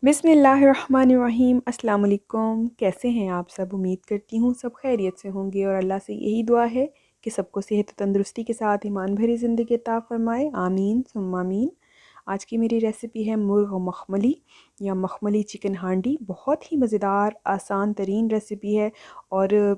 बिस्मिल्लाहिर्रहमानिर्रहीम। अस्सलाम वालेकुम। कैसे हैं आप सब? उम्मीद करती हूँ सब खैरियत से होंगे और अल्लाह से यही दुआ है कि सबको सेहत तंदुरुस्ती के साथ ईमान भरी ज़िंदगी अता फ़रमाए। आमीन सुम्मा आमीन। आज की मेरी रेसिपी है मुर्ग़ मखमली या मखमली चिकन हांडी। बहुत ही मज़ेदार आसान तरीन रेसिपी है और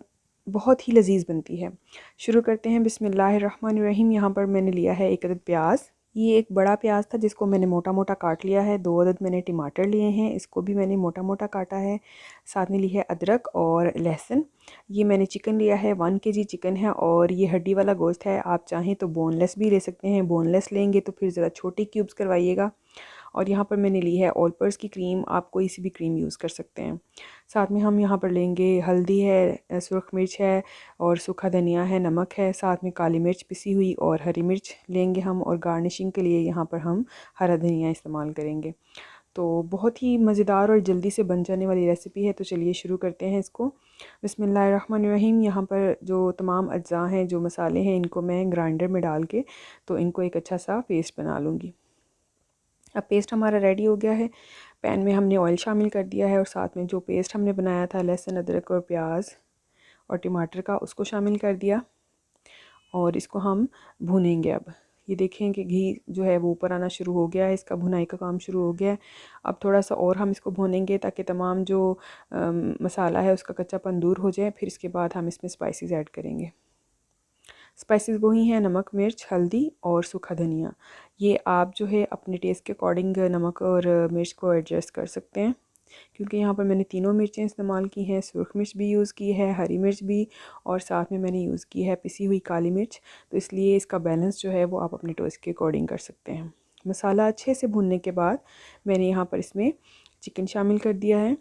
बहुत ही लजीज बनती है। शुरू करते हैं। बिस्मिल्लाहिर्रहमानिर्रहीम। यहाँ पर मैंने लिया है 1 अदद प्याज। ये एक बड़ा प्याज था जिसको मैंने मोटा मोटा काट लिया है। 2 अदद मैंने टमाटर लिए हैं, इसको भी मैंने मोटा मोटा काटा है। साथ में ली है अदरक और लहसुन। ये मैंने चिकन लिया है, 1 केजी चिकन है और ये हड्डी वाला गोश्त है। आप चाहें तो बोनलेस भी ले सकते हैं, बोनलेस लेंगे तो फिर ज़रा छोटे क्यूब्स करवाइएगा। और यहाँ पर मैंने ली है ऑलपर्स की क्रीम, आप कोई सी भी क्रीम यूज़ कर सकते हैं। साथ में हम यहाँ पर लेंगे हल्दी है, सुरख मिर्च है और सूखा धनिया है, नमक है, साथ में काली मिर्च पिसी हुई और हरी मिर्च लेंगे हम। और गार्निशिंग के लिए यहाँ पर हम हरा धनिया इस्तेमाल करेंगे। तो बहुत ही मज़ेदार और जल्दी से बन जाने वाली रेसिपी है। तो चलिए शुरू करते हैं इसको। बिस्मिल्लाहिर्रहमानिर्रहीम। यहाँ पर जो तमाम अज्जा हैं, जो मसाले हैं, इनको मैं ग्राइंडर में डाल के तो इनको एक अच्छा सा पेस्ट बना लूँगी। अब पेस्ट हमारा रेडी हो गया है। पैन में हमने ऑयल शामिल कर दिया है और साथ में जो पेस्ट हमने बनाया था लहसुन अदरक और प्याज और टमाटर का, उसको शामिल कर दिया और इसको हम भूनेंगे। अब ये देखें कि घी जो है वो ऊपर आना शुरू हो गया है, इसका भुनाई का काम शुरू हो गया है। अब थोड़ा सा और हम इसको भूनेंगे ताकि तमाम जो मसाला है उसका कच्चापन दूर हो जाए। फिर इसके बाद हम इसमें स्पाइसेस ऐड करेंगे। स्पाइसेस वही हैं नमक, मिर्च, हल्दी और सूखा धनिया। ये आप जो है अपने टेस्ट के अकॉर्डिंग नमक और मिर्च को एडजस्ट कर सकते हैं, क्योंकि यहाँ पर मैंने तीनों मिर्चें इस्तेमाल की हैं। सुरख मिर्च भी यूज़ की है, हरी मिर्च भी, और साथ में मैंने यूज़ की है पिसी हुई काली मिर्च। तो इसलिए इसका बैलेंस जो है वो आप अपने टेस्ट के अकॉर्डिंग कर सकते हैं। मसाला अच्छे से भुनने के बाद मैंने यहाँ पर इसमें चिकन शामिल कर दिया है।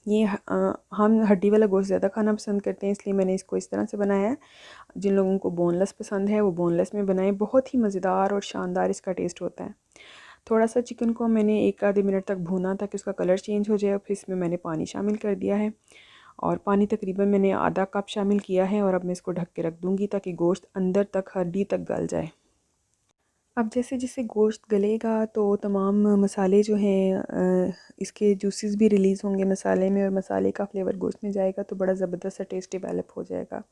ये हम हड्डी वाला गोश्त ज़्यादा खाना पसंद करते हैं, इसलिए मैंने इसको इस तरह से बनाया है। जिन लोगों को बोनलेस पसंद है वो बोनलेस में बनाएं। बहुत ही मज़ेदार और शानदार इसका टेस्ट होता है। थोड़ा सा चिकन को मैंने 1 आधे मिनट तक भूना ताकि उसका कलर चेंज हो जाए। फिर इसमें मैंने पानी शामिल कर दिया है और पानी तकरीबन मैंने आधा कप शामिल किया है। और अब मैं इसको ढक के रख दूँगी ताकि गोश्त अंदर तक, हड्डी तक गल जाए। अब जैसे जैसे गोश्त गलेगा तो तमाम मसाले जो हैं इसके जूसेस भी रिलीज़ होंगे मसाले में और मसाले का फ्लेवर गोश्त में जाएगा तो बड़ा ज़बरदस्त सा टेस्ट डेवलप हो जाएगा।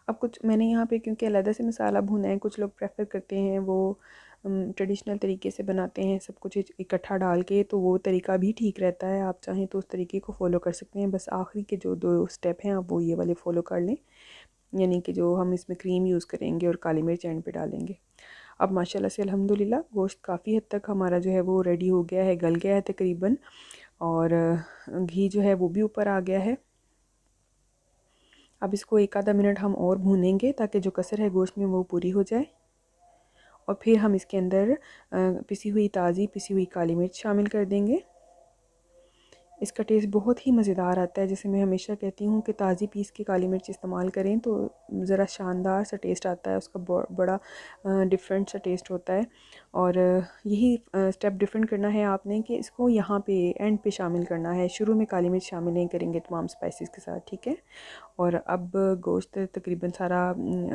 अब कुछ मैंने यहाँ पे क्योंकि अलग से मसाला भुना है, कुछ लोग प्रेफर करते हैं वो ट्रेडिशनल तरीके से बनाते हैं सब कुछ इकट्ठा डाल के, तो वो तरीका भी ठीक रहता है। आप चाहें तो उस तरीके को फ़ॉलो कर सकते हैं। बस आखिरी के जो 2 स्टेप हैं आप वो ये वाले फ़ॉलो कर लें, यानी कि जो हम इसमें क्रीम यूज़ करेंगे और काली मिर्च एंड पे डालेंगे। अब माशाल्लाह से अल्हम्दुलिल्लाह गोश्त काफ़ी हद तक हमारा जो है वो रेडी हो गया है, गल गया है तकरीबन, और घी जो है वो भी ऊपर आ गया है। अब इसको 1 आधा मिनट हम और भूनेंगे ताकि जो कसर है गोश्त में वो पूरी हो जाए। और फिर हम इसके अंदर पिसी हुई काली मिर्च शामिल कर देंगे। इसका टेस्ट बहुत ही मज़ेदार आता है। जैसे मैं हमेशा कहती हूँ कि ताज़ी पीस की काली मिर्च इस्तेमाल करें तो ज़रा शानदार सा टेस्ट आता है उसका, बड़ा डिफरेंट सा टेस्ट होता है। और यही स्टेप डिफरेंट करना है आपने कि इसको यहाँ पे एंड पे शामिल करना है, शुरू में काली मिर्च शामिल नहीं करेंगे तमाम स्पाइसेस के साथ, ठीक है। और अब गोश्त तकरीबन सारा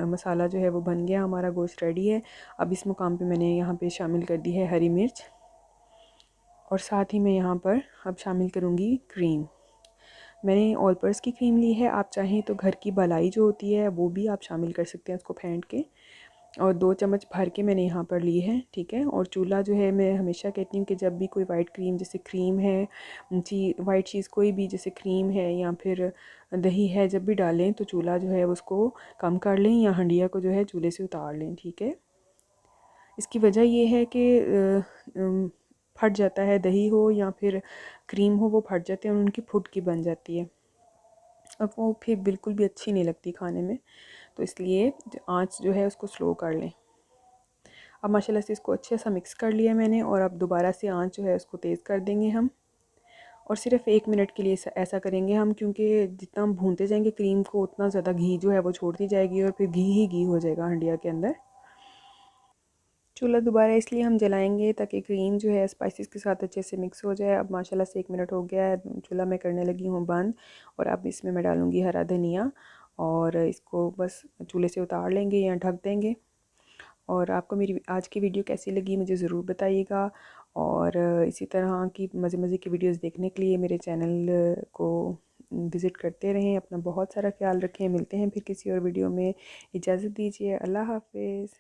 मसाला जो है वो बन गया, हमारा गोश्त रेडी है। अब इस मुकाम पे मैंने यहाँ पे शामिल कर दी है हरी मिर्च और साथ ही मैं यहाँ पर अब शामिल करूँगी क्रीम। मैंने ऑलपर्स की क्रीम ली है, आप चाहें तो घर की मलाई जो होती है वो भी आप शामिल कर सकते हैं उसको फेंट के। और 2 चम्मच भर के मैंने यहाँ पर ली है, ठीक है। और चूल्हा जो है, मैं हमेशा कहती हूँ कि जब भी कोई वाइट क्रीम, जैसे क्रीम है, वाइट चीज़ कोई भी, जैसे क्रीम है या फिर दही है, जब भी डालें तो चूल्हा जो है उसको कम कर लें या हंडिया को जो है चूल्हे से उतार लें, ठीक है। इसकी वजह ये है कि फट जाता है, दही हो या फिर क्रीम हो, वो फट जाते हैं और उनकी फुटकी बन जाती है। अब वो फिर बिल्कुल भी अच्छी नहीं लगती खाने में, तो इसलिए आँच जो है उसको स्लो कर लें। अब माशाल्लाह से इसको अच्छे सा मिक्स कर लिया मैंने और अब दोबारा से आँच जो है उसको तेज़ कर देंगे हम। और सिर्फ 1 मिनट के लिए ऐसा करेंगे हम, क्योंकि जितना हम भूनते जाएंगे क्रीम को उतना ज़्यादा घी जो है वो छोड़ती जाएगी और फिर घी ही घी हो जाएगा हंडिया के अंदर। चूल्हा दोबारा इसलिए हम जलाएंगे ताकि क्रीम जो है स्पाइसेस के साथ अच्छे से मिक्स हो जाए। अब माशाल्लाह से 1 मिनट हो गया है, चूल्हा मैं करने लगी हूँ बंद। और अब इसमें मैं डालूँगी हरा धनिया और इसको बस चूल्हे से उतार लेंगे या ढक देंगे। और आपको मेरी आज की वीडियो कैसी लगी मुझे ज़रूर बताइएगा। और इसी तरह की मज़े मज़े की वीडियोस देखने के लिए मेरे चैनल को विज़िट करते रहें। अपना बहुत सारा ख्याल रखें। मिलते हैं फिर किसी और वीडियो में। इजाज़त दीजिए। अल्लाह हाफ़िज़।